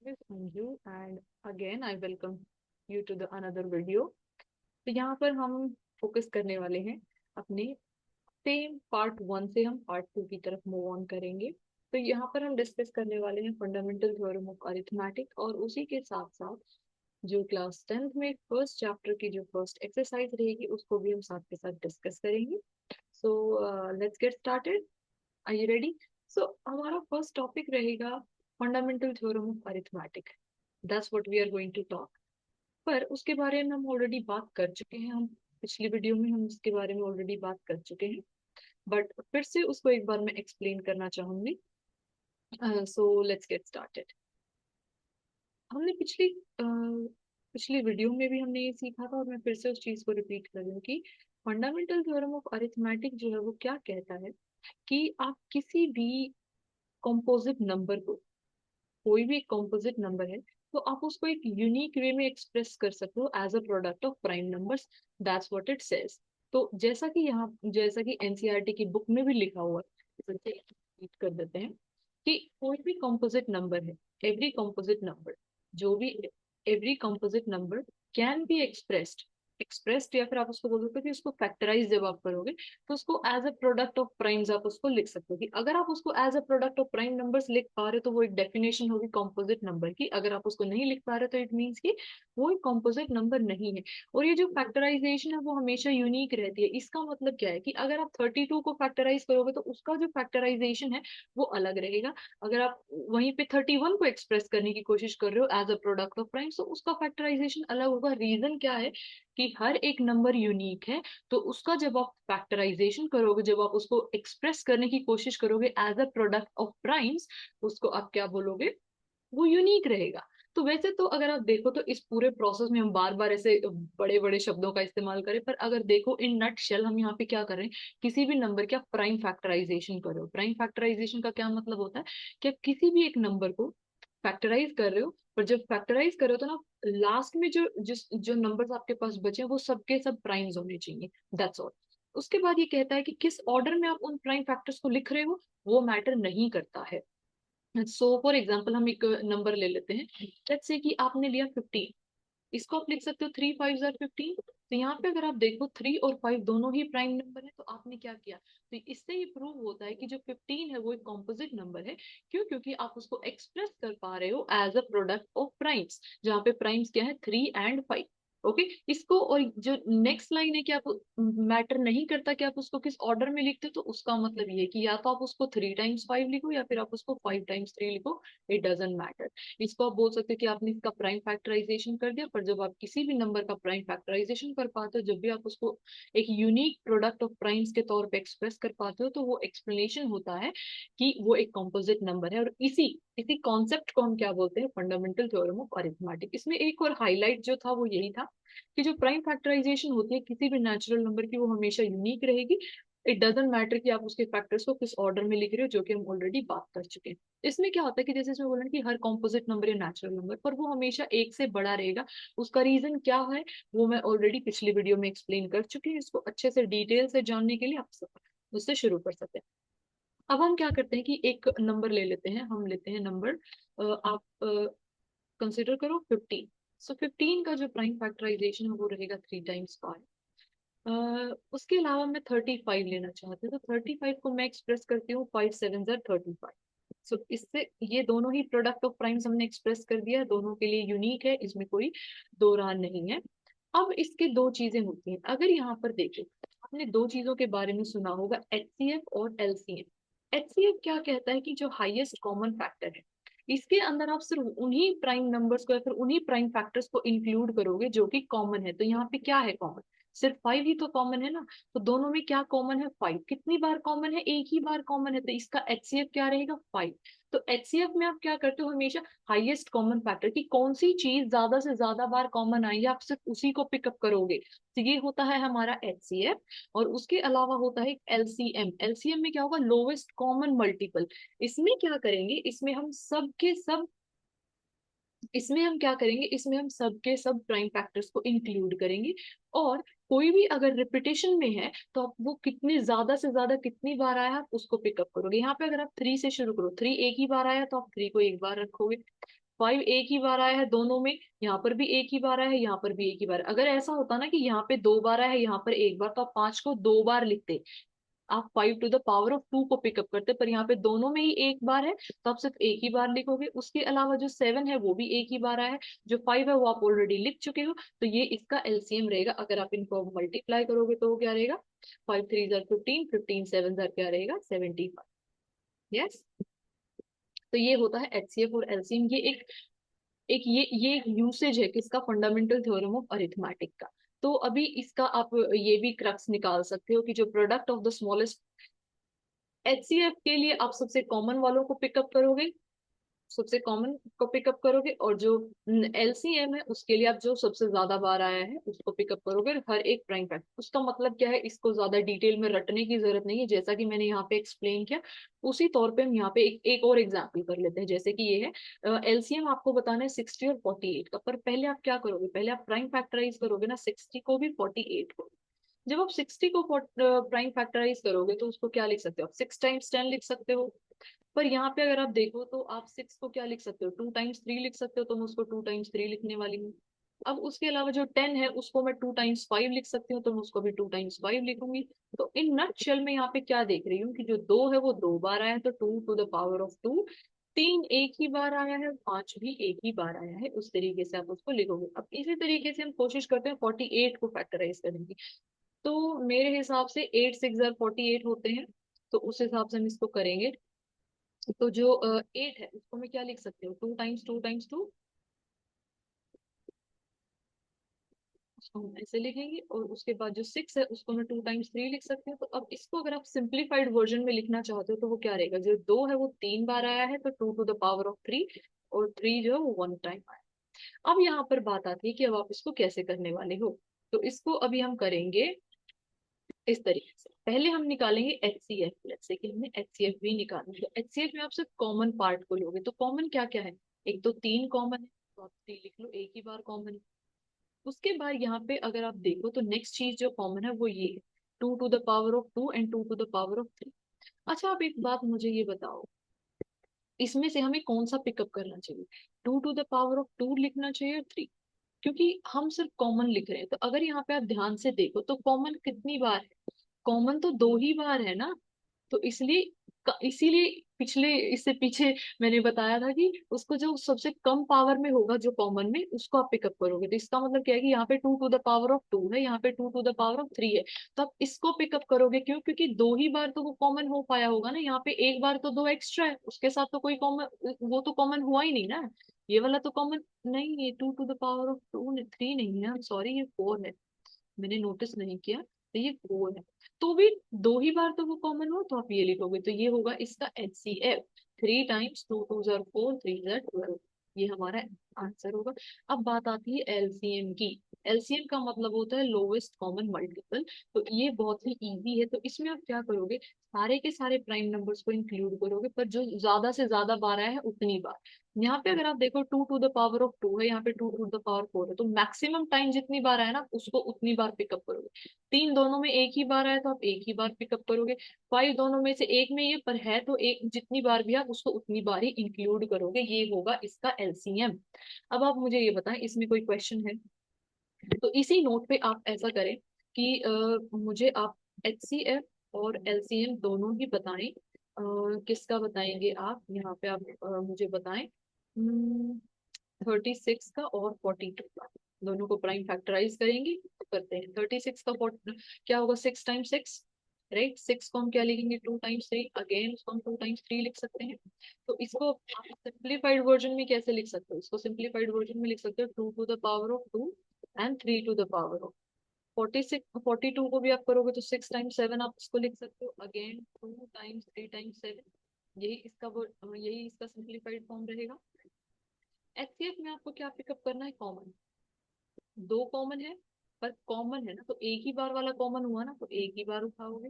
Miss Anju and again I welcome you to the another video। तो यहाँ पर हम फोकस करने वाले हैं अपने सेम पार्ट वन से हम पार्ट टू की तरफ मूव ऑन करेंगे। तो यहाँ पर हम डिस्कस करने वाले हैं फंडामेंटल थ्योरम ऑफ अरिथमेटिक और उसी के साथ साथ जो क्लास 10th में फर्स्ट चैप्टर की जो फर्स्ट एक्सरसाइज रहेगी उसको भी हम साथ के साथ डिस्कस करेंगे। So let's get started. Are you ready? So हमारा फर्स्ट टॉपिक रहेगा fundamental theorem of arithmetic. That's what we are going to talk. पर उसके बारे में हम ऑलरेडी बात कर चुके हैं। हम पिछली वीडियो में हम उसके बारे में ऑलरेडी बात कर चुके हैं, बट फिर से उसको एक बार मैं एक्सप्लेन करना चाहूंगी। सो लेट्स गेट स्टार्टेड। हमने पिछली वीडियो में भी हमने ये सीखा था और मैं फिर से उस चीज को रिपीट कर रही हूँ कि फंडामेंटल थ्योरम ऑफ अरिथमेटिक जो है वो क्या कहता है कि आप किसी भी कॉम्पोजिट नंबर को, कोई भी एक कॉम्पोजिट नंबर है, तो आप उसको एक यूनिक वे में एक्सप्रेस कर सकते हो as a product of prime numbers. That's what it says. तो जैसा कि एनसीईआरटी की बुक में भी लिखा हुआ है, इसे repeat कर देते हैं कि कोई भी कॉम्पोजिट नंबर है, एवरी कॉम्पोजिट नंबर, जो भी every composite number can be expressed या फिर आप उसको बोल सकते हो कि उसको फैक्टराइज जब आप करोगे तो उसको as a product of primes आप उसको लिख सकते हो। कि अगर आप उसको as a product of prime numbers लिख पा रहे हो तो वो एक डेफिनेशन होगी कॉम्पोजिट नंबर की। अगर आप उसको नहीं लिख पा रहे तो इट मीन्स कि वो एक कॉम्पोजिट नंबर नहीं है। और ये जो फैक्टराइजेशन है वो हमेशा यूनिक रहती है। इसका मतलब क्या है कि अगर आप 32 को फैक्टराइज करोगे तो उसका जो फैक्टराइजेशन है वो अलग रहेगा। अगर आप वहीं पे 31 को एक्सप्रेस करने की कोशिश कर रहे हो as a product of prime तो उसका फैक्टराइजेशन अलग होगा। रीजन क्या है कि हर एक नंबर यूनिक है। तो उसका जब आप फैक्टराइजेशन करोगे, जब आप उसको एक्सप्रेस करने की कोशिश करोगे as a product of primes, उसको आप क्या बोलोगे? वो यूनिक रहेगा। तो वैसे तो अगर आप देखो तो इस पूरे प्रोसेस में हम बार बार ऐसे बड़े बड़े शब्दों का इस्तेमाल करें, पर अगर देखो इन नट शेल हम यहाँ पे क्या कर रहे हैं, किसी भी नंबर का प्राइम फैक्टराइजेशन करो। प्राइम फैक्टराइजेशन का क्या मतलब होता है कि आप किसी भी एक नंबर को फैक्टराइज कर रहे हो, पर जब फैक्टराइज करो तो ना लास्ट में जो नंबर्स आपके पास बचे हैं वो सबके सब प्राइम्स होने चाहिए। That's all. उसके बाद ये कहता है कि किस ऑर्डर में आप उन प्राइम फैक्टर्स को लिख रहे हो वो मैटर नहीं करता है। सो फॉर एग्जाम्पल हम एक नंबर ले लेते हैं। लेट्स से कि आपने लिया 15। इसको आप लिख सकते हो 3 5 15। तो यहाँ पे अगर आप देखो 3 और 5 दोनों ही प्राइम नंबर है, तो आपने क्या किया? तो इससे ये प्रूव होता है कि जो 15 है वो एक कॉम्पोजिट नंबर है। क्यों? क्योंकि आप उसको एक्सप्रेस कर पा रहे हो as a product of primes, जहाँ पे प्राइम्स क्या है 3 and 5। ओके, इसको और जो नेक्स्ट लाइन है कि आप मैटर नहीं करता कि आप उसको किस ऑर्डर में लिखते हो, तो उसका मतलब ये है कि या तो आप उसको 3 times 5 लिखो या फिर आप उसको 5 times 3 लिखो। It doesn't matter. इसको आप बोल सकते हो कि आपने इसका प्राइम फैक्टराइजेशन कर दिया। पर जब आप किसी भी नंबर का प्राइम फैक्टराइजेशन कर पाते हो, जब भी आप उसको एक यूनिक प्रोडक्ट ऑफ प्राइम्स के तौर पे एक्सप्रेस कर पाते हो, तो वो एक्सप्लेनेशन होता है कि वो एक कॉम्पोजिट नंबर है। और इसी इसी कॉन्सेप्ट को हम क्या बोलते हैं? Fundamental theorem of arithmetic. इसमें एक और हाईलाइट जो था वो यही था कि जो प्राइम फैक्टराइजेशन होती है किसी भी नेचुरल नंबर की, वो हमेशा यूनिक रहेगी। इट डजेंट मैटर कि आप उसके फैक्टर्स को किस ऑर्डर में लिख रहे हो, जो कि हम ऑलरेडी बात कर चुके हैं। इसमें क्या होता है कि जैसे इसमें बोला कि हर कॉम्पोजिट नंबर या नेचुरल नंबर पर वो हमेशा एक से बड़ा रहेगा। उसका रीजन क्या है वो मैं ऑलरेडी पिछली वीडियो में एक्सप्लेन कर चुकी हूँ। इसको अच्छे से डिटेल से जानने के लिए आप उससे शुरू कर सकते हैं। अब हम क्या करते हैं कि एक नंबर ले लेते हैं। हम लेते हैं नंबर, आप कंसिडर करो 15। सो 15 का जो प्राइम फैक्टराइजेशन है वो रहेगा 3 times 5। उसके अलावा मैं 35 लेना चाहती हूँ, तो 35 को मैं एक्सप्रेस करती हूँ 5 7 35। सो इससे ये दोनों ही प्रोडक्ट ऑफ प्राइम्स हमने एक्सप्रेस कर दिया है, दोनों के लिए यूनिक है, इसमें कोई दो राय नहीं है। अब इसके दो चीजें होती हैं। अगर यहाँ पर देखें, आपने दो चीजों के बारे में सुना होगा, एचसीएफ और एलसीएम। एचसीएफ क्या कहता है कि जो हाईएस्ट कॉमन फैक्टर है, इसके अंदर आप सिर्फ उन्हीं प्राइम नंबर्स को या फिर उन्हीं प्राइम फैक्टर्स को इंक्लूड करोगे जो कि कॉमन है। तो यहाँ पे क्या है कॉमन? सिर्फ 5 ही तो कॉमन है ना। तो दोनों में क्या कॉमन है? 5। कितनी बार कॉमन है? एक ही बार कॉमन है, तो इसका एचसीएफ क्या रहेगा? 5। तो एचसीएफ में आप क्या करते हो? हमेशा हाईएस्ट कॉमन फैक्टर की कौन सी चीज ज्यादा से ज्यादा बार कॉमन आई है, आप सिर्फ उसी को पिकअप करोगे। तो ये होता है हमारा एचसीएफ। और उसके अलावा होता है एलसीएम। एलसीएम में क्या होगा? Lowest common multiple. इसमें क्या करेंगे? इसमें हम क्या करेंगे? इसमें हम सबके सब प्राइम फैक्टर्स को इंक्लूड करेंगे। और कोई भी अगर रिपीटेशन में है तो आप वो कितनी ज्यादा से ज्यादा कितनी बार आया आप उसको पिकअप करोगे। यहाँ पे अगर आप 3 से शुरू करो, 3 एक ही बार आया तो आप 3 को एक बार रखोगे। 5 एक ही बार आया है दोनों में, यहाँ पर भी एक ही बार आया है, यहाँ पर भी एक ही बार। अगर ऐसा होता ना कि यहाँ पे 2 बार आया है, यहाँ पर एक बार, तो आप 5 को 2 बार लिखते, आप 5 टू द पावर ऑफ 2 को पिकअप करते, पर यहाँ पे दोनों में ही एक बार है तो आप सिर्फ एक ही बार लिखोगे। उसके अलावा जो 7 है वो भी एक ही बार आया है, जो 5 है वो आप ऑलरेडी लिख चुके हो, तो ये इसका एलसीएम रहेगा। अगर आप इनको मल्टीप्लाई करोगे तो वो क्या रहेगा, 5 3 जार 15, 15 7 जार क्या रहेगा 75। यस, तो ये होता है एचसीएफ और एलसीएम। ये एक यूसेज है किसका, फंडामेंटल थ्योरम ऑफ अरिथमेटिक का। तो अभी इसका आप ये भी क्रक्स निकाल सकते हो कि जो product of the smallest, HCF के लिए आप सबसे कॉमन वालों को पिकअप करोगे, सबसे कॉमन को पिकअप करोगे, और जो एलसीएम है उसके लिए आप जो सबसे ज्यादा बार आया है उसको पिकअप करोगे, हर एक प्राइम फैक्टर। उसका मतलब क्या है, इसको ज्यादा डिटेल में रटने की जरूरत नहीं है, जैसा कि मैंने यहाँ पे एक्सप्लेन किया उसी तौर पे हम यहाँ पे एक और एग्जाम्पल कर लेते हैं। जैसे कि ये है एलसीएम आपको बताना है 60 और 48 का, पर पहले आप क्या करोगे, पहले आप प्राइम फैक्टराइज करोगे ना 60 को भी 48 को। जब आप 60 को प्राइम फैक्टराइज करोगे तो उसको क्या लिख सकते हो आप, 6 टाइम्स 10 लिख सकते हो। पर यहाँ पे अगर आप देखो तो आप 6 को क्या लिख सकते हो, 2 टाइम्स 3 लिख सकते हो, तो मैं उसको 2 टाइम्स 3 लिखने वाली हूँ। अब उसके अलावा जो 10 है उसको मैं 2 टाइम्स 5 लिख सकती हूँ, तो मैं उसको भी 2 टाइम्स 5 लिखूंगी। तो इन नटशेल में यहाँ पे क्या देख रही हूँ कि जो 2 है वो 2 बार आया है, तो 2 टू द पावर ऑफ 2। 3 एक ही बार आया है, 5 भी एक ही बार आया है, उस तरीके से आप उसको लिखोगे। अब इसी तरीके से हम कोशिश करते हैं 48 को फैक्टराइज करने की। तो मेरे हिसाब से 8 6 जार 48 होते हैं, तो उस हिसाब से हम इसको करेंगे। तो जो 8 है उसको मैं क्या लिख सकती हूँ, 2 टाइम्स 2 टाइम्स 2, उसको हम ऐसे लिखेंगे। और उसके बाद जो 6 है उसको मैं 2 टाइम्स 3 लिख सकती हूँ। तो अब इसको अगर आप सिंप्लीफाइड वर्जन में लिखना चाहते हो तो वो क्या रहेगा, जो 2 है वो 3 बार आया है, तो 2 टू द पावर ऑफ 3, और 3 जो है वो 1 टाइम आया। अब यहाँ पर बात आती है कि अब आप इसको कैसे करने वाले हो। तो इसको अभी हम करेंगे इस तरीके से। पहले हम निकालेंगे एचसीएफ, जैसे कि हमने एचसीएफ भी निकाला, तो एचसीएफ में आप सिर्फ कॉमन पार्ट को लोगे। तो कॉमन क्या क्या है, एक तो 3 कॉमन है, तो आप 3 लिख लो, एक ही बार कॉमन है। उसके बाद यहाँ पे अगर आप देखो तो नेक्स्ट चीज जो कॉमन है वो ये है, 2 to the power of 2 and 2 to the power of 3। अच्छा, आप एक बात मुझे ये बताओ, इसमें से हमें कौन सा पिकअप करना चाहिए, 2 टू द पावर ऑफ 2 लिखना चाहिए, 3? क्योंकि हम सिर्फ कॉमन लिख रहे हैं, तो अगर यहाँ पे आप ध्यान से देखो तो कॉमन कितनी बार है, कॉमन तो 2 ही बार है ना। तो इसलिए इसीलिए पिछले, इससे पीछे मैंने बताया था कि उसको जो सबसे कम पावर में होगा जो कॉमन में, उसको आप पिकअप करोगे। तो इसका मतलब क्या है कि यहाँ पे 2 टू द पावर ऑफ 2 है, यहाँ पे 2 टू द पावर ऑफ 3 है, तो आप इसको पिकअप करोगे। क्यों, क्योंकि 2 ही बार तो वो कॉमन हो पाया होगा ना, यहाँ पे एक बार तो 2 एक्स्ट्रा है, उसके साथ तो कोई कॉमन, वो तो कॉमन हुआ ही नहीं ना। ये वाला तो कॉमन नहीं है, 2 टू द पावर ऑफ 2 3 नहीं है, सॉरी ये 4 है, मैंने नोटिस नहीं किया, तो ये 4 है। तो भी 2 ही बार तो वो कॉमन हो, तो आप ये लिखोगे, तो ये होगा इसका एचसीएफ, 3 टाइम्स 2 2 जार 4 3 जार 12, ये हमारा आंसर होगा। अब बात आती है एलसीएम की। एलसीएम का मतलब होता है लोवेस्ट कॉमन मल्टीपल। तो ये बहुत ही इजी है, तो इसमें आप क्या करोगे, सारे के सारे प्राइम नंबर्स को इंक्लूड करोगे, पर जो ज्यादा से ज्यादा बार आया है उतनी बार। यहाँ पे अगर आप देखो 2 टू द पावर ऑफ 2 है, यहाँ पे 2 टू द पावर 4 है, तो मैक्सिमम टाइम जितनी बार आया ना उसको उतनी बार पिकअप करोगे। 3 दोनों में एक ही बार आया तो आप एक ही बार पिकअप करोगे। 5 दोनों में से एक में ये पर है, तो एक जितनी बार भी आप उसको उतनी बार ही इंक्लूड करोगे, ये होगा इसका एलसीएम। अब आप मुझे ये बताएं, इसमें कोई क्वेश्चन है? तो इसी नोट पे आप ऐसा करें कि मुझे आप एचसीएफ और एलसीएम दोनों ही बताएं। किसका बताएंगे आप, यहाँ पे आप मुझे बताएं 36 का और 42 का, दोनों को प्राइम फैक्टराइज करेंगे तो करते हैं। 36 का क्या होगा, 6 टाइम्स 6, राइट। 6 को हम क्या लिखेंगे, 2 टाइम्स 3, अगेन उसको हम 2 टाइम्स 3 लिख सकते हैं। तो इसको आप सिंप्लीफाइड वर्जन में कैसे लिख सकते हो, इसको सिंप्लीफाइड वर्जन में लिख सकते हो 2 to the power of 2 and 3 to the power of 46 42 को भी आप करोगे तो 6 टाइम्स 7 आप इसको लिख सकते हो, अगेन 2 टाइम्स 3 टाइम्स 7, यही इसका सिंप्लीफाइड फॉर्म रहेगा। एचसीएफ में आपको क्या पिकअप करना है, कॉमन। 2 कॉमन है, पर कॉमन है ना, तो एक ही बार वाला कॉमन हुआ ना, तो एक ही बार उठाओगे।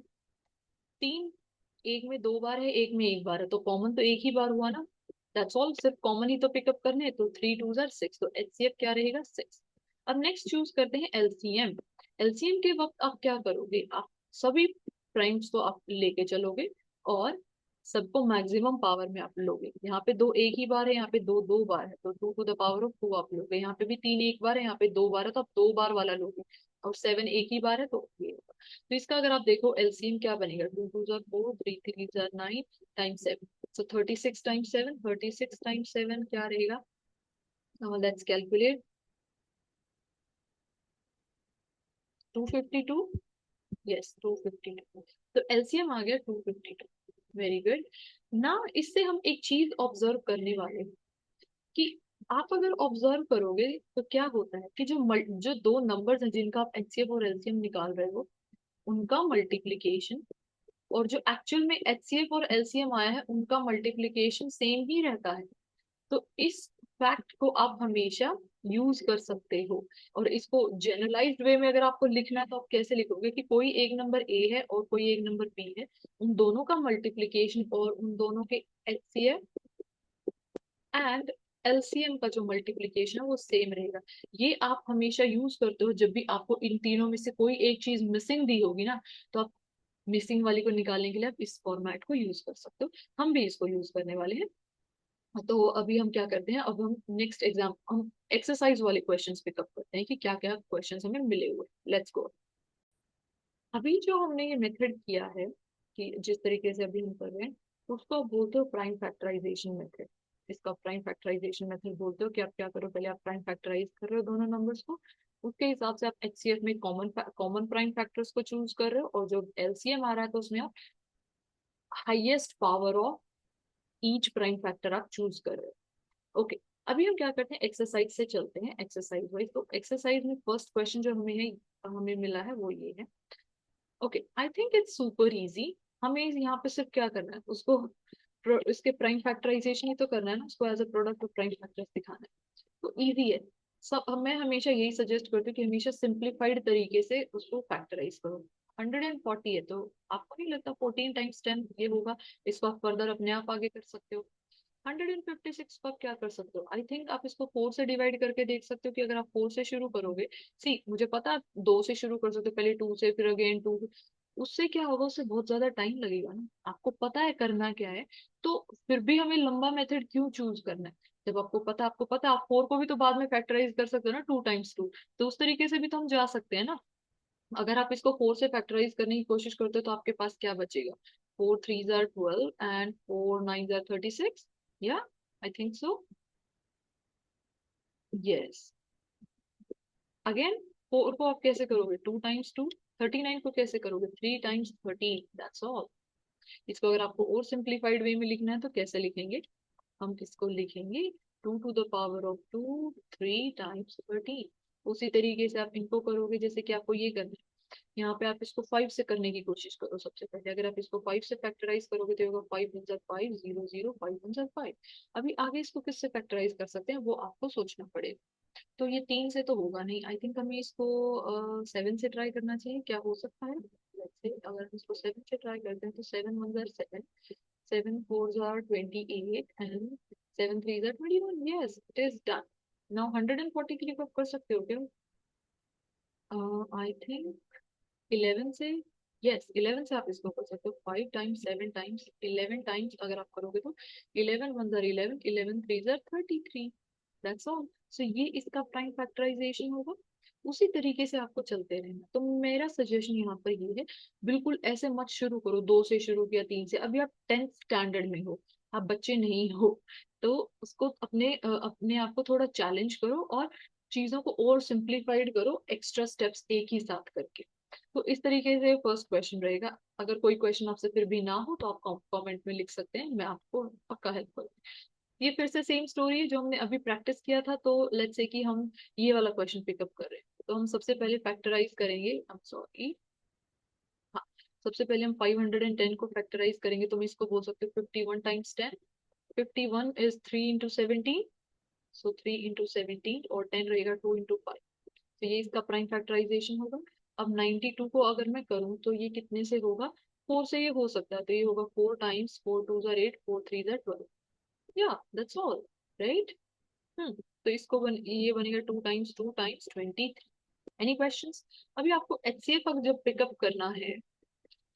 3, एक में 2 बार है, एक में एक बार है, तो कॉमन तो एक ही बार हुआ ना, दैट्स ऑल, सिर्फ कॉमन ही तो पिकअप करने हैं। तो 3 2 जार 6, तो एचसीएफ क्या रहेगा 6। अब नेक्स्ट चूज करते हैं एलसीएम। एलसीएम के वक्त आप क्या करोगे, आप सभी प्राइम्स को आप लेके चलोगे, और सबको मैक्सिमम पावर में आप लोगे। यहाँ पे दो एक ही बार है, यहाँ पे दो दो बार है, तो 2 to the power of 2 आप लोगे। यहाँ पे भी 3 एक बार है, यहाँ पे 2 बार है, तो आप 2 बार वाला लोगे। और 7 एक ही बार है, तो ये होगा। तो इसका अगर आप देखो एलसीएम क्या बनेगा, 2 2 4, 3 3 9 टाइम्स 7। सो 36 टाइम्स 7, 36 टाइम्स 7 क्या रहेगा? Let's calculate. 252। यस 252। तो एलसीएम आ गया 252। Very good. ना इससे हम एक चीज ऑब्जर्व करने वाले हैं कि आप अगर ऑब्जर्व करोगे तो क्या होता है कि जो दो नंबर्स हैं जिनका आप एचसीएफ और एलसीएम निकाल रहे हो, उनका मल्टीप्लीकेशन और जो एक्चुअल में एचसीएफ और एलसीएम आया है उनका मल्टीप्लीकेशन सेम ही रहता है। तो इस फैक्ट को आप हमेशा यूज कर सकते हो। और इसको जनरलाइज्ड वे में अगर आपको लिखना है तो आप कैसे लिखोगे कि कोई एक नंबर ए है और कोई एक नंबर बी है, उन दोनों का मल्टीप्लीकेशन और उन दोनों के एचसीएफ एंड एलसीएम का जो मल्टीप्लीकेशन है वो सेम रहेगा। ये आप हमेशा यूज करते हो जब भी आपको इन तीनों में से कोई एक चीज मिसिंग दी होगी ना, तो आप मिसिंग वाली को निकालने के लिए आप इस फॉर्मेट को यूज कर सकते हो। हम भी इसको यूज करने वाले हैं। तो अभी हम क्या करते हैं, अब हम नेक्स्ट एग्जाम हम एक्सरसाइज वाले क्वेश्चंस पिकअप करते हैं कि क्या क्या क्वेश्चंस हमें मिले हुए। Let's go. अभी जो हमने ये मेथड किया है कि जिस तरीके से अभी हम कर रहे हैं, उसको आप बोलते हो प्राइम फैक्टराइजेशन मेथड। इसका प्राइम फैक्टराइजेशन मेथड बोलते हो कि आप क्या करो, पहले आप प्राइम फैक्टराइज कर रहे हो दोनों नंबर्स को, उसके हिसाब से आप एचसीएफ में कॉमन कॉमन प्राइम फैक्टर्स को चूज कर रहे हो, और जो एलसीएम आ रहा है तो उसमें आप highest power of each prime factor आप चूज कर रहे हो। ओके। अभी हम क्या करते हैं, एक्सरसाइज से चलते हैं, एक्सरसाइज वाइज। तो एक्सरसाइज में फर्स्ट क्वेश्चन जो हमें मिला है वो ये है। Okay, I think it's super easy. हमें यहाँ पे सिर्फ क्या करना है, उसको इसके प्राइम फैक्टराइजेशन ही तो करना है ना, उसको as a product of prime factors दिखाना है। तो इजी है सब। मैं हमेशा यही सजेस्ट करती हूँ कि हमेशा सिंप्लीफाइड तरीके से उसको फैक्टराइज करो। 140 है तो आपको नहीं लगता 14 टाइम्स 10 ये होगा? इसको आप फर्दर अपने आप आगे कर सकते हो। 156 को आप क्या कर सकते हो, आई थिंक आप इसको 4 से डिवाइड करके देख सकते हो कि अगर आप 4 से शुरू करोगे, सी मुझे पता है आप 2 से शुरू कर सकते हो, पहले 2 से फिर अगेन 2। उससे क्या होगा, उससे बहुत ज्यादा टाइम लगेगा ना, आपको पता है करना क्या है। तो फिर भी हमें लंबा मेथड क्यों चूज करना है? जब आपको पता आप 4 को भी तो बाद में फैक्टराइज कर सकते हो ना, 2 टाइम्स 2। तो उस तरीके से भी तो हम जा सकते हैं ना। अगर आप इसको 4 से फैक्टराइज करने की कोशिश करते हो तो आपके पास क्या बचेगा? 4 3 are 12 एंड 4 9 are 36। या I think so. Yes. Again 4 को आप कैसे करोगे? 2 टाइम्स 2। 39 को कैसे करोगे? 3 टाइम्स 13। That's all. इसको अगर आपको और सिंप्लीफाइड वे में लिखना है तो कैसे लिखेंगे? हम किसको लिखेंगे? 2 to the power of 2 3 times 13। उसी तरीके से आप इनको करोगे जैसे कि आपको ये करना है। यहाँ पे आप इसको 5 से करने की कोशिश करो। सबसे पहले अगर आप इसको 5 से फैक्टराइज करोगे तो होगा 5 1 5 0 0 5 1 5। अभी आगे इसको किससे फैक्टराइज कर सकते हैं वो आपको सोचना पड़ेगा। तो ये 3 से तो होगा नहीं, आई थिंक हमें इसको 7 से ट्राई करना चाहिए। क्या हो सकता है? Let's say, अगर हम इसको 7 से ट्राई करते हैं तो 7 1 7, 7 4 28 and 7 3 21। Yes it is done. Now 143 को आप कर सकते हो क्या? आई थिंक 11 से। यस 11 से आप इसको कर सकते हो। 5 टाइम्स 7 टाइम्स 11 टाइम्स अगर आप करोगे तो 11 1 11, 11 3 33। That's all. सो ये इसका प्राइम फैक्टराइजेशन होगा। उसी तरीके से आपको चलते रहना। तो मेरा सजेशन यहाँ पर ये है, बिल्कुल ऐसे मत शुरू करो, 2 से शुरू किया 3 से। अभी आप 10th स्टैंडर्ड में हो, आप बच्चे नहीं हो। तो उसको अपने आप को थोड़ा चैलेंज करो और चीजों को और सिंप्लीफाइड करो, एक्स्ट्रा स्टेप्स एक ही साथ करके। तो इस तरीके से फर्स्ट क्वेश्चन रहेगा। अगर कोई क्वेश्चन आपसे फिर भी ना हो तो आप कमेंट में लिख सकते हैं, मैं आपको पक्का हेल्प करूँ। ये फिर से सेम स्टोरी है जो हमने अभी प्रैक्टिस किया था। तो लेट्स से कि हम ये वाला क्वेश्चन पिकअप कर रहे हैं, तो हम सबसे पहले फैक्टराइज करेंगे। I am sorry. हाँ, सबसे पहले हम 510 को फैक्टराइज करेंगे, तो मैं इसको बोल सकते हो 51 times 10। 51 is 3 into 17। So 3 into 17 और 10 रहेगा 2 into 5। तो ये इसका प्राइम फैक्टराइजेशन होगा। अब 92 को अगर मैं करूँ तो ये कितने से होगा? 4 से ये हो सकता है, तो ये होगा 4 टाइम्स 4 2 are 8 4 3 are 12। या दैट्स ऑल। राइट। तो इसको ये बनेगा 2 टाइम्स 2 टाइम्स 23। Any questions? अभी आपको एचसीएफ जब पिकअप करना है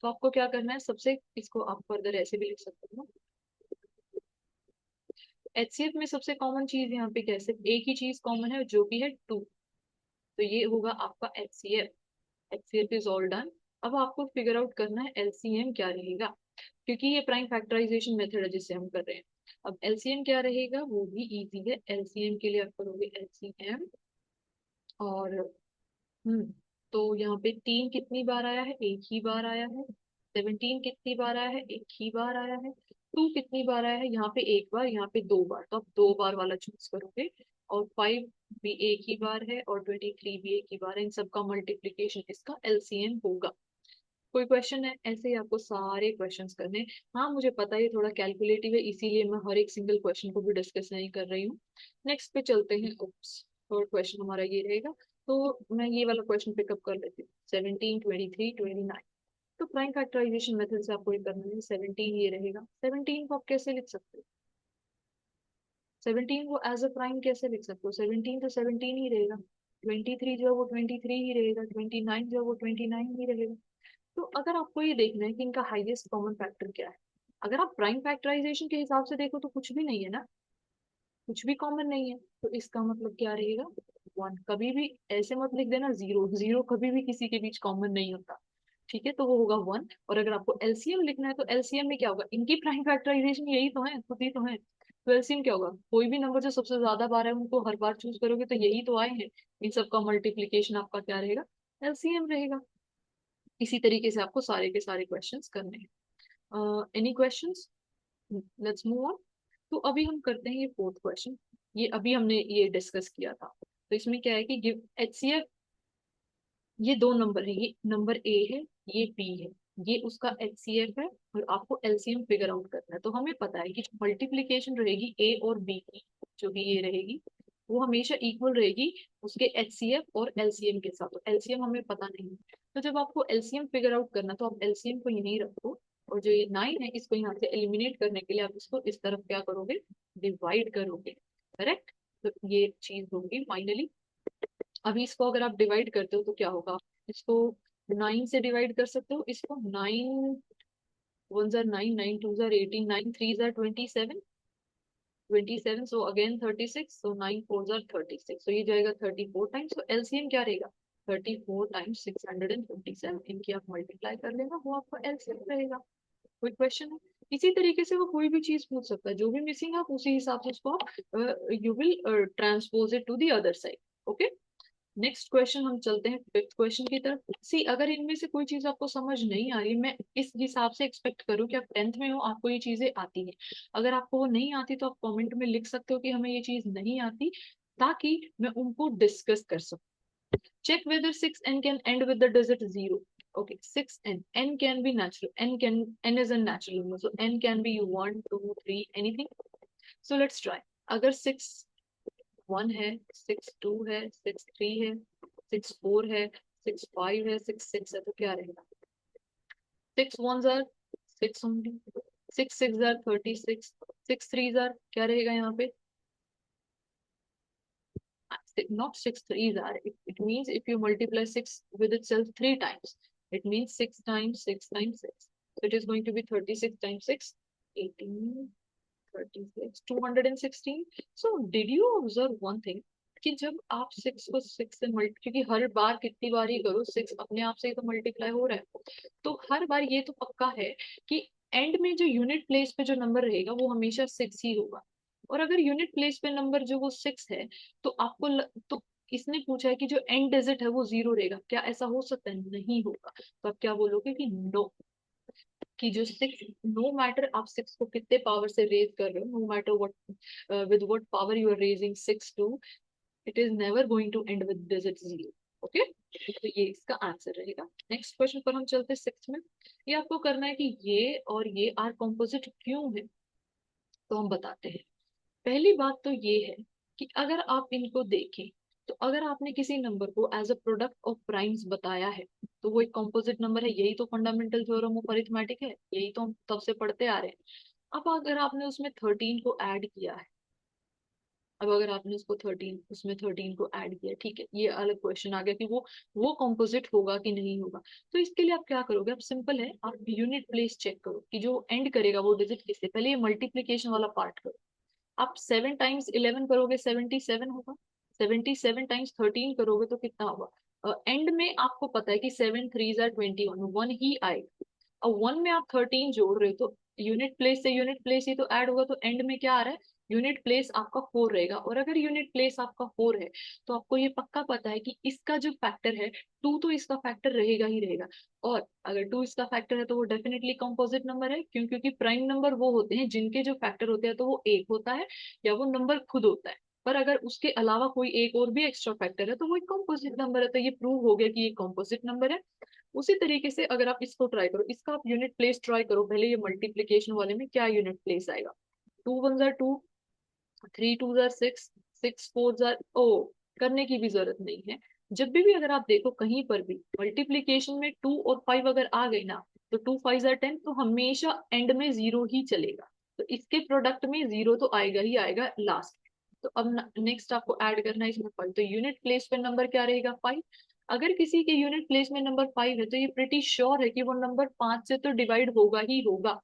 तो आपको क्या करना है, सबसे इसको आप फर्दर ऐसे भी लिख सकते हो। एचसीएफ में सबसे कॉमन चीज यहाँ पे कैसे, एक ही चीज कॉमन है जो कि है 2, तो ये होगा आपका HCF. HCF is all done. अब आपको फिगर आउट करना है एलसीएम क्या रहेगा, क्योंकि ये प्राइम फैक्टराइजेशन मेथड है जिससे हम कर रहे हैं। अब एलसीएम क्या रहेगा वो भी इजी है। एलसीएम के लिए आप करोगे एलसीएम, और तो यहाँ पे 3 कितनी बार आया है, एक ही बार आया है। 17 कितनी बार आया है, एक ही बार आया है। 2 कितनी बार आया है, यहाँ पे एक बार, यहाँ पे 2 बार, तो आप 2 बार वाला चूज करोगे। और 5 भी एक ही बार है, और 23 भी एक ही बार है। इन सबका मल्टीप्लीकेशन इसका एलसीएम होगा। कोई क्वेश्चन है, ऐसे ही आपको सारे क्वेश्चंस करने हैं। हाँ मुझे पता है ये थोड़ा कैलकुलेटिव है, इसीलिए मैं हर एक सिंगल क्वेश्चन को भी डिस्कस नहीं कर रही हूँ। नेक्स्ट पे चलते हैं। थर्ड क्वेश्चन हमारा ये रहेगा, तो मैं ये वाला क्वेश्चन पिकअप कर लेती हूँ। 17, 23, 29। तो प्राइम फैक्टराइजेशन मेथड से आपको ये करना है। 17 ये रहेगा। 17 को आप कैसे लिख सकते हो, 17 को एज अ प्राइम कैसे लिख सकते हो, 17 तो 17 ही रहेगा। 23 जो है वो 23 ही रहेगा। 29 जो है वो 29 ही रहेगा। तो अगर आपको ये देखना है कि इनका हाईएस्ट कॉमन फैक्टर क्या है, अगर आप प्राइम फैक्टराइजेशन के हिसाब से देखो तो कुछ भी नहीं है ना, कुछ भी कॉमन नहीं है। तो इसका मतलब क्या रहेगा, 1। कभी भी ऐसे मत लिख देना 0, 0 कभी भी किसी के बीच कॉमन नहीं होता। ठीक है, तो वो होगा 1। और अगर आपको एलसीएम लिखना है तो एलसीएम में क्या होगा, इनकी प्राइम फैक्टराइजेशन यही तो है, खुद ही तो है। तो एलसीएम क्या होगा, कोई भी नंबर जो सबसे ज्यादा बार है उनको हर बार चूज करोगे तो यही तो आए हैं। इन सबका मल्टीप्लीकेशन आपका क्या रहेगा, एलसीएम रहेगा। इसी तरीके से आपको सारे के सारे क्वेश्चंस करने हैं। Any questions, let's move on. तो अभी हम करते हैं ये फोर्थ क्वेश्चन। ये अभी हमने ये डिस्कस किया था। तो इसमें क्या है कि गिव एचसीएफ, ये 2 नंबर है, ये नंबर ए है, ये बी है, ये उसका एचसीएफ है, और आपको एलसीएम फिगर आउट करना है। तो हमें पता है कि जो मल्टीप्लीकेशन रहेगी ए और बी की, जो भी ये रहेगी, वो हमेशा इक्वल रहेगी उसके एचसीएफ और एलसीएम के साथ। तो एलसीएम हमें पता नहीं है, तो जब आपको एलसीएम फिगर आउट करना तो आप एलसीएम को यहीं रखो, और जो ये 9 है इसको यहाँ से एलिमिनेट करने के लिए आप इसको इस तरफ क्या करोगे, डिवाइड करोगे। करेक्ट, तो ये चीज होगी फाइनली। अभी इसको अगर आप डिवाइड करते हो तो क्या होगा, इसको 9 से डिवाइड कर सकते हो। इसको 9 1 jar 9, 9 2 jar 18, 9 3 jar 27, 27, so again 36, सो 9 4 जार 36, सो ये जाएगा 34 टाइम्स। तो एलसीएम क्या रहेगा, 34 टाइम्स 657। इनकी आप मल्टीप्लाई कर लेना, वो आपका एलसीएम रहेगा। कोई क्वेश्चन है, इसी तरीके से वो कोई भी चीज पूछ सकता है, जो भी मिसिंग है आप उसी हिसाब से उसको आप you will transpose it to the other side. Okay, next question हम चलते हैं फिफ्थ क्वेश्चन की तरफ। सी अगर इनमें से कोई चीज आपको समझ नहीं आ रही, मैं इस हिसाब से एक्सपेक्ट करूँ कि आप 10th में हो, आपको ये चीजें आती हैं। अगर आपको वो नहीं आती तो आप कमेंट में लिख सकते हो कि हमें ये चीज नहीं आती, ताकि मैं उनको डिस्कस कर सकूं। Check whether 6n can end with the digit 0। Okay, 6n. N can be natural. N is a natural number. So n can be 1, 2, 3, anything. So let's try. अगर 6 1 है, 6 2 है, 6 3 है, 6 4 है, 6 5 है, 6 6 है, तो क्या रहेगा, 6 1 जार 6 ओनली, 6 6 जार 36, 6 3 जार क्या रहेगा यहाँ पे, not 6 3 jar, it means if you multiply 6 with itself 3 times, it means 6 times 6 times 6, so it is going to be 36 times 6, 18, 36, 216. So did you observe one thing, कि जब आप 6 को 6 से multi, क्योंकि हर बार कितनी बार ही करो 6 अपने आप से ही तो मल्टीप्लाई हो रहा है, तो हर बार ये तो पक्का है कि एंड में जो यूनिट प्लेस पे जो नंबर रहेगा वो हमेशा 6 ही होगा। और अगर यूनिट प्लेस पे नंबर जो वो 6 है, तो तो इसने पूछा है कि जो एंड डिजिट है वो 0 रहेगा, क्या ऐसा हो सकता है, नहीं होगा। तो आप क्या बोलोगे कि नो, कि जो 6, नो मैटर आप 6 को कितने पावर से रेज कर रहे हो, no matter what with what power you are raising 6 to, it is never going to end with digit 0. Okay, तो ये इसका आंसर रहेगा। नेक्स्ट क्वेश्चन पर हम चलते हैं 6 में। ये आपको करना है कि ये और ये आर कॉम्पोजिट क्यों है, तो हम बताते हैं। पहली बात तो ये है कि अगर आप इनको देखें, तो अगर आपने किसी नंबर को as a product of primes बताया है, तो वो एक कॉम्पोजिट नंबर है। यही तो फंडामेंटल थ्योरम ऑफ अरिथमेटिक है, यही तो हम तब से पढ़ते आ रहे हैं। अब अगर आपने उसमें 13 को ऐड किया है, अब अगर आपने उसको 13 उसमें 13 को ऐड किया, ठीक है, ये अलग क्वेश्चन आ गया कि वो कॉम्पोजिट होगा कि नहीं होगा। तो इसके लिए आप क्या करोगे, आप सिंपल है, आप यूनिट प्लेस चेक करो कि जो एंड करेगा वो डिजिट किससे, पहले ये मल्टीप्लीकेशन वाला पार्ट करो। आप 7 टाइम्स 11 करोगे 77 होगा, 77 टाइम्स 13 करोगे तो कितना होगा। एंड में आपको पता है कि 7 3 ज़ा 21, वन ही आएगा। और वन में आप 13 जोड़ रहे हो तो यूनिट प्लेस से यूनिट प्लेस ही तो ऐड होगा, तो एंड में क्या आ रहा है, यूनिट प्लेस आपका 4 रहेगा। और अगर यूनिट प्लेस आपका 4 है तो आपको ये पक्का पता है कि इसका जो फैक्टर है 2 तो इसका फैक्टर रहेगा ही रहेगा। और अगर 2 इसका फैक्टर है तो वो डेफिनेटली कंपोजिट नंबर है, क्यों, क्योंकि प्राइम नंबर वो होते हैं जिनके जो फैक्टर होते हैं तो वो एक होता है या वो नंबर खुद होता है। पर अगर उसके अलावा कोई एक और भी एक्स्ट्रा फैक्टर है तो वो एक कंपोजिट नंबर है। तो ये प्रूव हो गया कि ये कंपोजिट नंबर है। उसी तरीके से अगर आप इसको ट्राई करो, इसका आप यूनिट प्लेस ट्राई करो पहले, ये मल्टीप्लीकेशन वाले में क्या यूनिट प्लेस आएगा। 2 1 ज़ा 2, 3 2 ज़ा 6, 6 4 ज़ा, ओ करने की भी जरूरत नहीं है। जब भी अगर आप देखो कहीं पर भी मल्टीप्लीकेशन में 2 और 5 अगर आ गई ना, तो 2 5 ज़ा 10, तो हमेशा एंड में जीरो ही चलेगा। तो इसके प्रोडक्ट में जीरो तो आएगा ही आएगा लास्ट। तो अब नेक्स्ट आपको ऐड करना है इसमें 5, तो यूनिट प्लेस पे नंबर क्या रहेगा, 5। अगर किसी के यूनिट प्लेस में नंबर 5 है तो ये प्रिटी श्योर है कि वो नंबर 5 से तो डिवाइड होगा ही होगा।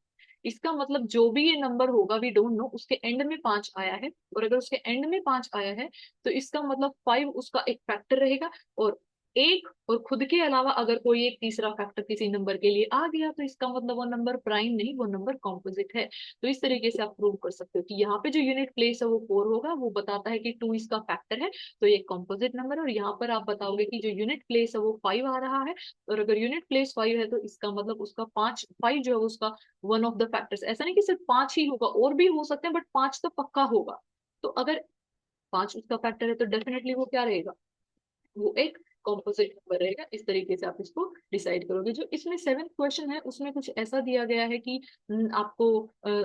इसका मतलब जो भी ये नंबर होगा, वी डोंट नो, उसके एंड में 5 आया है, और अगर उसके एंड में 5 आया है तो इसका मतलब 5 उसका एक फैक्टर रहेगा। और एक और खुद के अलावा अगर कोई एक तीसरा फैक्टर किसी नंबर के लिए आ गया तो इसका मतलब वो नंबर प्राइम नहीं, वो नंबर कॉम्पोजिट है। तो इस तरीके से आप प्रूव कर सकते हो कि यहाँ पे जो यूनिट प्लेस है वो 4 होगा, वो बताता है कि 2 इसका फैक्टर है, तो ये कॉम्पोजिट नंबर है। और यहाँ पर आप बताओगे कि जो यूनिट प्लेस है वो 5 आ रहा है, और अगर यूनिट प्लेस 5 है तो इसका मतलब उसका 5 जो है उसका वन ऑफ द फैक्टर्स। ऐसा नहीं कि सिर्फ 5 ही होगा, और भी हो सकते हैं, बट 5 तो पक्का होगा। तो अगर 5 उसका फैक्टर है तो डेफिनेटली वो क्या रहेगा, वो एक कॉम्पोजिट नंबर रहेगा। इस तरीके से आप इसको डिसाइड करोगे। जो इसमें 7th क्वेश्चन है उसमें कुछ ऐसा दिया गया है कि आपको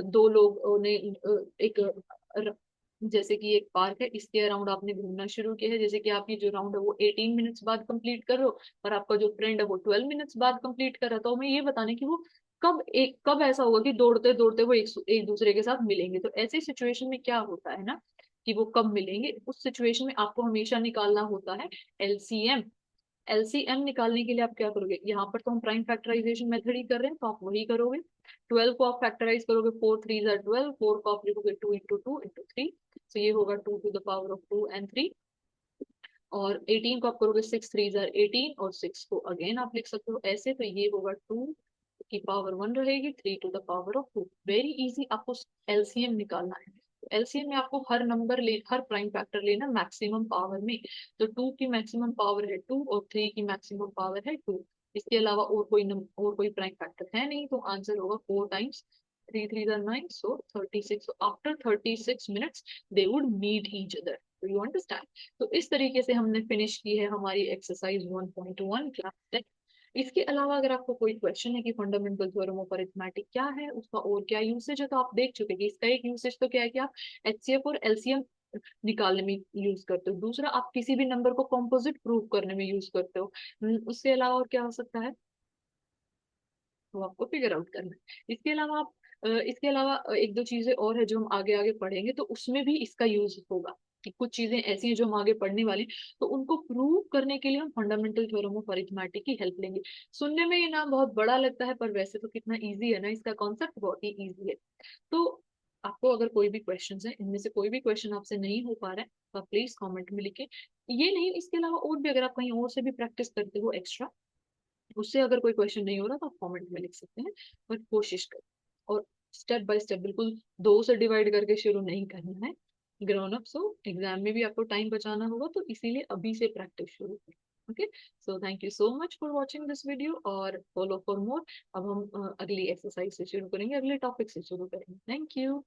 दो लोगों ने एक जैसे कि एक पार्क है, इसके अराउंड आपने घूमना शुरू किया है। जैसे कि आप ये जो राउंड है वो 18 मिनट्स बाद कंप्लीट कर रहे हो, और आपका जो फ्रेंड है वो 12 मिनट्स बाद कंप्लीट कर रहा था। तो हमें ये बताने कि वो कब ऐसा होगा कि दौड़ते दौड़ते वो एक दूसरे के साथ मिलेंगे। तो ऐसी सिचुएशन में क्या होता है ना कि वो कब मिलेंगे, उस सिचुएशन में आपको हमेशा निकालना होता है एलसीएम। एलसीएम निकालने के लिए आप क्या करोगे, यहाँ पर तो हम प्राइम फैक्टराइजेशन मेथड ही कर रहे हैं तो आप वही करोगे। 12 को आप फैक्टराइज करोगे, 4 3 ज़ा 12, 4 को आप लिखोगे 2 × 2 × 3, तो ये होगा 2 to the power of 2 and 3। और 18 को आप करोगे 6 3 ज़ा 18, और 6 को अगेन आप लिख सकते हो ऐसे, तो ये होगा 2 की पावर 1 रहेगी, 3 to the power of 2। Very easy, आपको एलसीएम निकालना है। एलसीएम में आपको हर प्राइम फैक्टर लेना मैक्सिमम पावर में। तो 2 की मैक्सिमम पावर है 2, और 3 की मैक्सिमम पावर है 2। इसके अलावा और कोई प्राइम फैक्टर है नहीं, तो आंसर होगा 4 times 3 3 ज़ा 9, so 36। After 36 minutes they would meet each other. Do you understand. तो इस तरीके से हमने फिनिश की है हमारी एक्सरसाइज 1.1 क्लास 10। इसके अलावा अगर आपको कोई क्वेश्चन है कि फंडामेंटल थ्योरम ऑफ अरिथमेटिक क्या है, उसका और क्या यूसेज है, तो आप देख चुके हैं कि इसका एक यूसेज तो क्या है कि आप एचसीएफ और एलसीएम निकालने में यूज करते हो। दूसरा, आप किसी भी नंबर को कॉम्पोजिट प्रूव करने में यूज करते हो। उसके अलावा और क्या हो सकता है, वो आपको फिगर आउट करना है। इसके अलावा एक दो चीजें और है जो हम आगे आगे पढ़ेंगे, तो उसमें भी इसका यूज होगा। कि कुछ चीजें ऐसी हैं जो हम आगे पढ़ने वाले हैं, तो उनको प्रूव करने के लिए हम फंडामेंटल थ्योरम ऑफ अरिथमेटिक की हेल्प लेंगे। सुनने में ये नाम बहुत बड़ा लगता है, पर वैसे तो कितना इजी है ना, इसका कॉन्सेप्ट बहुत ही इजी है। तो आपको अगर कोई भी क्वेश्चन है, इनमें से कोई भी क्वेश्चन आपसे नहीं हो पा रहा है, तो आप प्लीज कॉमेंट में लिखें। ये नहीं, इसके अलावा और भी अगर आप कहीं और से भी प्रैक्टिस करते हो एक्स्ट्रा, उससे अगर कोई क्वेश्चन नहीं हो रहा तो आप कमेंट में लिख सकते हैं। पर कोशिश करें, और स्टेप बाय स्टेप, बिल्कुल 2 से डिवाइड करके शुरू नहीं करना है। ग्रोन अप हो, एग्जाम में भी आपको टाइम बचाना होगा, तो इसीलिए अभी से प्रैक्टिस शुरू करें। Okay, so thank you so much for watching this video, और फॉलो फॉर मोर। अब हम अगली एक्सरसाइज से शुरू करेंगे, अगले टॉपिक से शुरू करेंगे। Thank you.